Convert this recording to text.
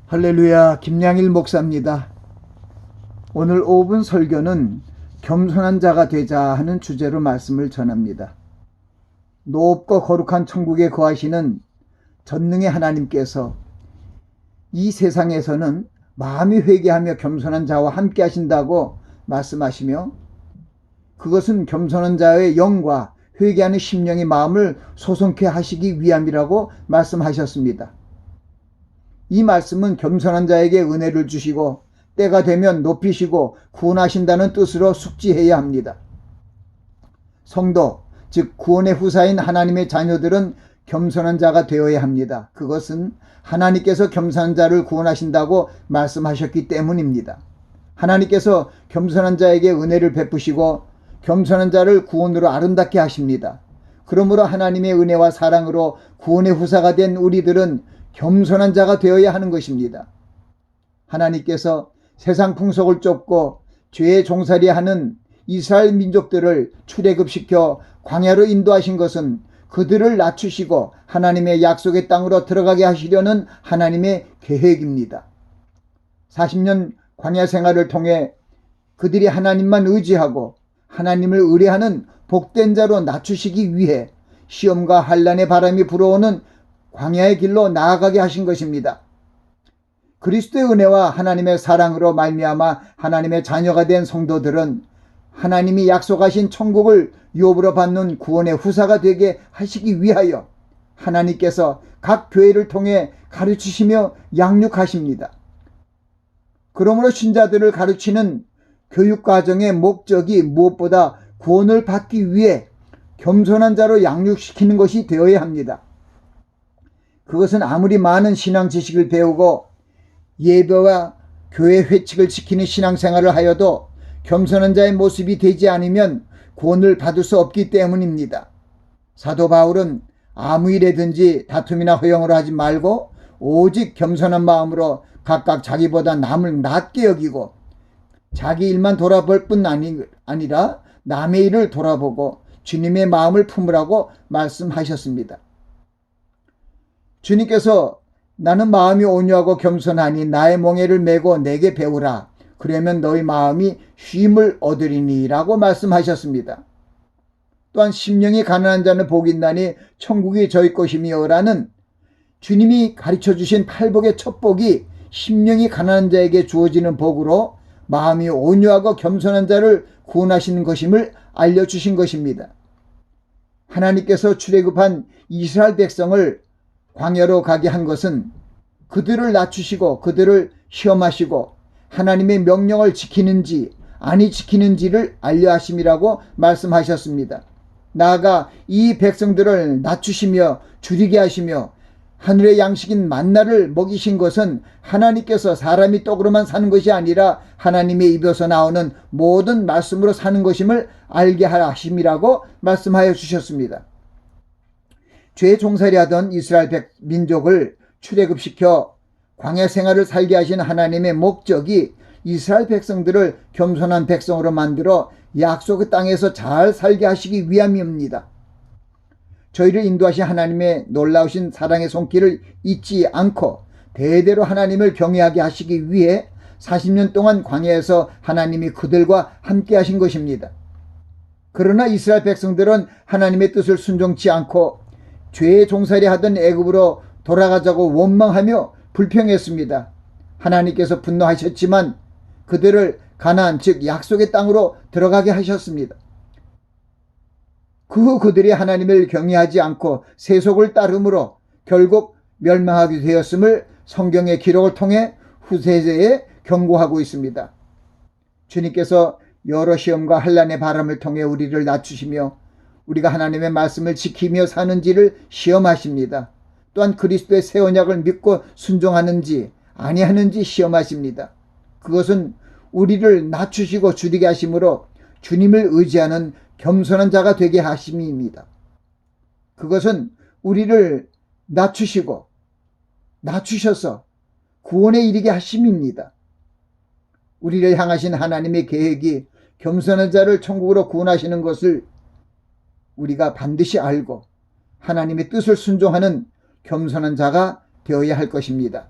할렐루야, 김양일 목사입니다. 오늘 5분 설교는 겸손한 자가 되자 하는 주제로 말씀을 전합니다. 높고 거룩한 천국에 거하시는 전능의 하나님께서 이 세상에서는 마음이 회개하며 겸손한 자와 함께 하신다고 말씀하시며, 그것은 겸손한 자의 영과 회개하는 심령의 마음을 소송케 하시기 위함이라고 말씀하셨습니다. 이 말씀은 겸손한 자에게 은혜를 주시고 때가 되면 높이시고 구원하신다는 뜻으로 숙지해야 합니다. 성도, 즉 구원의 후사인 하나님의 자녀들은 겸손한 자가 되어야 합니다. 그것은 하나님께서 겸손한 자를 구원하신다고 말씀하셨기 때문입니다. 하나님께서 겸손한 자에게 은혜를 베푸시고 겸손한 자를 구원으로 아름답게 하십니다. 그러므로 하나님의 은혜와 사랑으로 구원의 후사가 된 우리들은 겸손한 자가 되어야 하는 것입니다. 하나님께서 세상 풍속을 쫓고 죄의 종살이하는 이스라엘 민족들을 출애굽시켜 광야로 인도하신 것은 그들을 낮추시고 하나님의 약속의 땅으로 들어가게 하시려는 하나님의 계획입니다. 40년 광야 생활을 통해 그들이 하나님만 의지하고 하나님을 의뢰하는 복된 자로 낮추시기 위해 시험과 환난의 바람이 불어오는 광야의 길로 나아가게 하신 것입니다. 그리스도의 은혜와 하나님의 사랑으로 말미암아 하나님의 자녀가 된 성도들은 하나님이 약속하신 천국을 유업으로 받는 구원의 후사가 되게 하시기 위하여 하나님께서 각 교회를 통해 가르치시며 양육하십니다. 그러므로 신자들을 가르치는 교육과정의 목적이 무엇보다 구원을 받기 위해 겸손한 자로 양육시키는 것이 되어야 합니다. 그것은 아무리 많은 신앙 지식을 배우고 예배와 교회 회칙을 지키는 신앙생활을 하여도 겸손한 자의 모습이 되지 않으면 구원을 받을 수 없기 때문입니다. 사도 바울은 아무 일에든지 다툼이나 허영으로 하지 말고 오직 겸손한 마음으로 각각 자기보다 남을 낮게 여기고 자기 일만 돌아볼 뿐 아니라 남의 일을 돌아보고 주님의 마음을 품으라고 말씀하셨습니다. 주님께서 나는 마음이 온유하고 겸손하니 나의 멍에를 메고 내게 배우라. 그러면 너희 마음이 쉼을 얻으리니 라고 말씀하셨습니다. 또한 심령이 가난한 자는 복이 있나니 천국이 저희 것이며 라는 주님이 가르쳐주신 팔복의 첫 복이 심령이 가난한 자에게 주어지는 복으로 마음이 온유하고 겸손한 자를 구원하시는 것임을 알려주신 것입니다. 하나님께서 출애굽한 이스라엘 백성을 광야로 가게 한 것은 그들을 낮추시고 그들을 시험하시고 하나님의 명령을 지키는지 아니 지키는지를 알려 하심이라고 말씀하셨습니다. 나아가 이 백성들을 낮추시며 줄이게 하시며 하늘의 양식인 만나를 먹이신 것은 하나님께서 사람이 떡으로만 사는 것이 아니라 하나님의 입에서 나오는 모든 말씀으로 사는 것임을 알게 하심이라고 말씀하여 주셨습니다. 죄 종살이하던 이스라엘 민족을 출애굽시켜 광야 생활을 살게 하신 하나님의 목적이 이스라엘 백성들을 겸손한 백성으로 만들어 약속의 땅에서 잘 살게 하시기 위함입니다. 저희를 인도하신 하나님의 놀라우신 사랑의 손길을 잊지 않고 대대로 하나님을 경외하게 하시기 위해 40년 동안 광야에서 하나님이 그들과 함께 하신 것입니다. 그러나 이스라엘 백성들은 하나님의 뜻을 순종치 않고 죄의 종살이 하던 애굽으로 돌아가자고 원망하며 불평했습니다. 하나님께서 분노하셨지만 그들을 가나안 즉 약속의 땅으로 들어가게 하셨습니다. 그 후 그들이 하나님을 경외하지 않고 세속을 따름으로 결국 멸망하게 되었음을 성경의 기록을 통해 후세대에 경고하고 있습니다. 주님께서 여러 시험과 환난의 바람을 통해 우리를 낮추시며 우리가 하나님의 말씀을 지키며 사는지를 시험하십니다. 또한 그리스도의 새 언약을 믿고 순종하는지 아니하는지 시험하십니다. 그것은 우리를 낮추시고 줄이게 하심으로 주님을 의지하는 겸손한 자가 되게 하심입니다. 그것은 우리를 낮추셔서 구원에 이르게 하심입니다. 우리를 향하신 하나님의 계획이 겸손한 자를 천국으로 구원하시는 것을 우리가 반드시 알고 하나님의 뜻을 순종하는 겸손한 자가 되어야 할 것입니다.